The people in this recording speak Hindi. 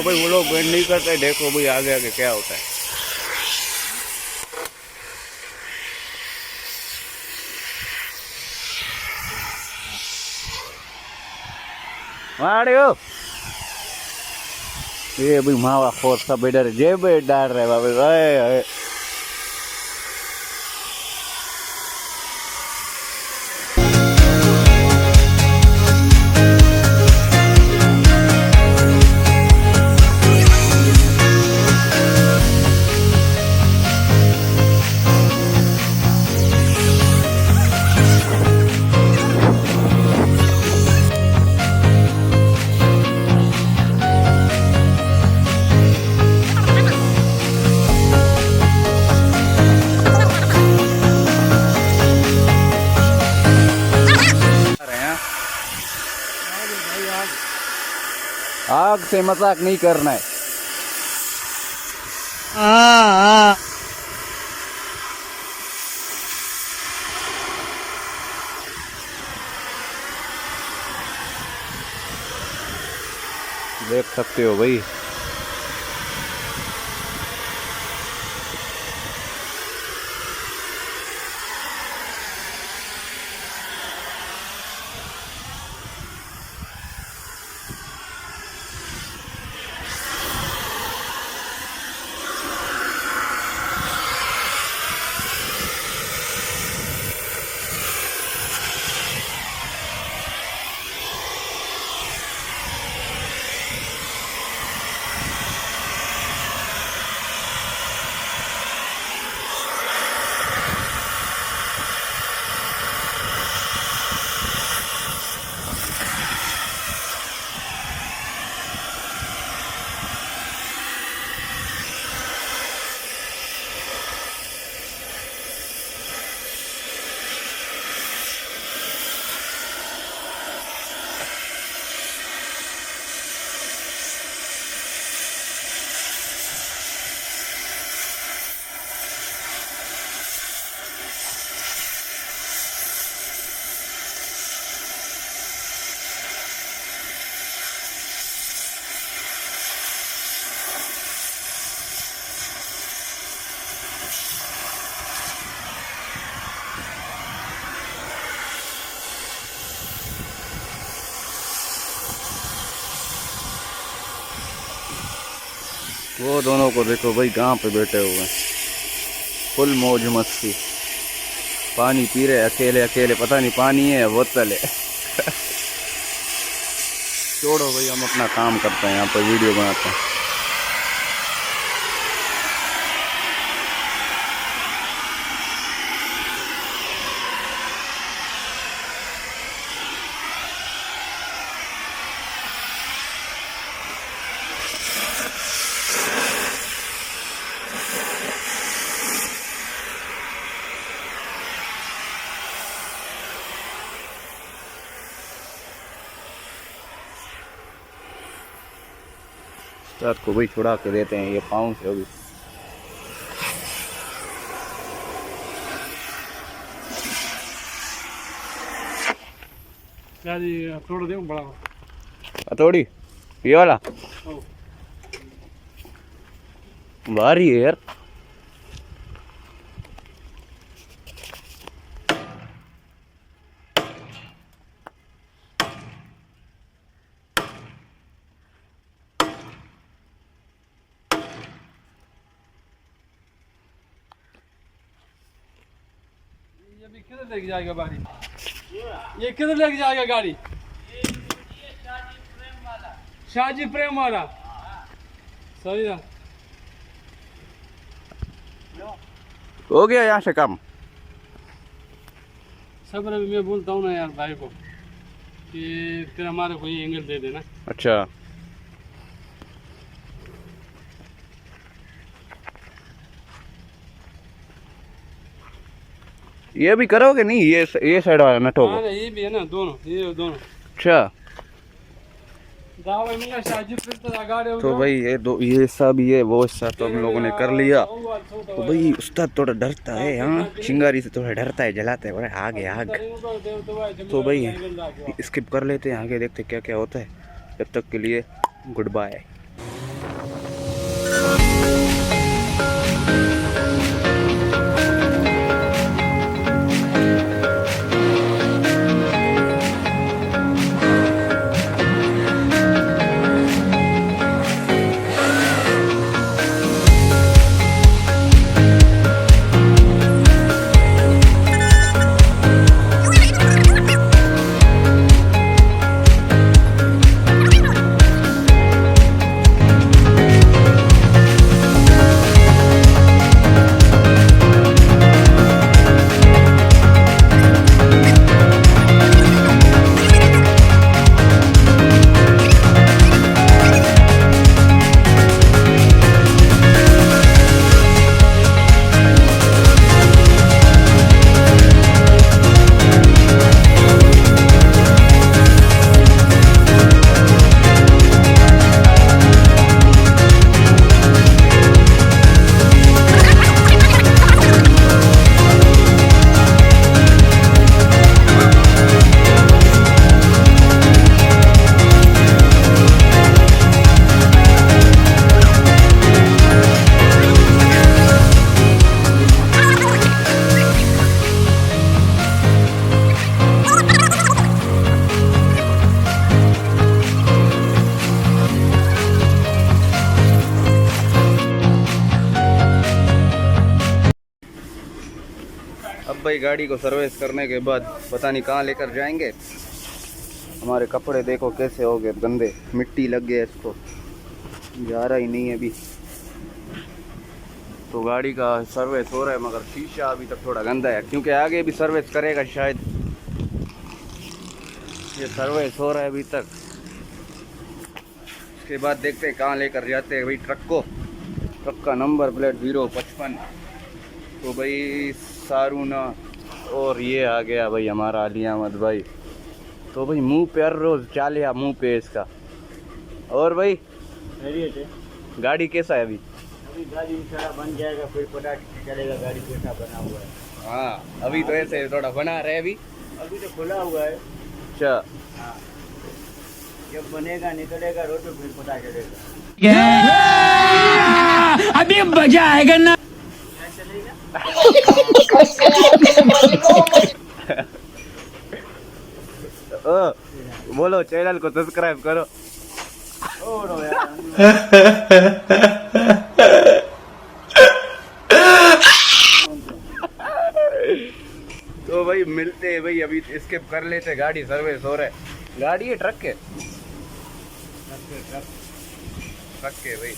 भाई वो लोग बैंड नहीं करते, देखो भाई आगे आगे क्या होता है। मारियो ये भाई मावा खोर सब इधर जे भाई डाल रहे बाबा। आग से मजाक नहीं करना है। देख सकते हो भाई, वो दोनों को देखो भाई गांव पे बैठे हुए हैं, फुल मौज मस्ती, पानी पी रहे अकेले अकेले, पता नहीं पानी है बोतल है। छोड़ो भाई, हम अपना काम करते हैं, यहाँ पर वीडियो बनाते हैं। रात को भाई छुड़ा के देते हैं, ये पाँव से अभी थोड़ा दे बड़ा हथौड़ी ये वाला भारी है यार। ये किधर लेके जाएगा गाड़ी? ये किधर लेके जाएगा गाड़ी? शाहजी प्रेम वाला सही ना, हो गया यहाँ से काम। सब मैं बोलता हूँ ना यार भाई को कि फिर हमारे को ये एंगल दे देना। अच्छा ये भी करोगे नहीं, ये साइड वाला नटो को? हाँ ये भी है ना, दोनों ये दोनों। अच्छा शाहजी तो भाई ये सब ये वो हिस्सा तो हम लोगों ने कर लिया। तो भाई उस्ताद थोड़ा डरता है, हाँ चिंगारी से थोड़ा डरता है, जलाता है बोले आग है आग। तो भाई स्किप कर लेते हैं, आगे देखते क्या क्या होता है। जब तक के लिए गुड बाय। भाई गाड़ी को सर्विस करने के बाद पता नहीं कहाँ लेकर जाएंगे। हमारे कपड़े देखो कैसे हो गए गंदे, मिट्टी लग गया इसको, जा रहा ही नहीं है अभी। तो गाड़ी का सर्विस हो रहा है मगर शीशा अभी तक थोड़ा गंदा है, क्योंकि आगे भी सर्विस करेगा शायद। ये सर्विस हो रहा है अभी तक, उसके बाद देखते हैं कहाँ लेकर जाते हैं भाई ट्रक को। ट्रक का नंबर प्लेट 055। तो भाई सारूना, और ये आ गया भाई हमारा अली अहमद भाई। तो भाई मुंह पे हर रोज चालिया मुंह पे इसका। और भाई गाड़ी कैसा है अभी? अभी गाड़ी थोड़ा बन जाएगा फिर पता चलेगा गाड़ी कैसा बना हुआ है। हाँ अभी तो ऐसे थोड़ा बना रहे अभी तो खुला हुआ है। अच्छा, हाँ, जब बनेगा निकलेगा रोड पे फिर पता चलेगा। अभी मजा आएगा ना। ओ, बोलो चैनल को सब्सक्राइब करो। तो भाई मिलते हैं भाई, अभी स्किप कर लेते, गाड़ी सर्विस हो रहा है। गाड़ी है ट्रक है? ट्रक है भाई।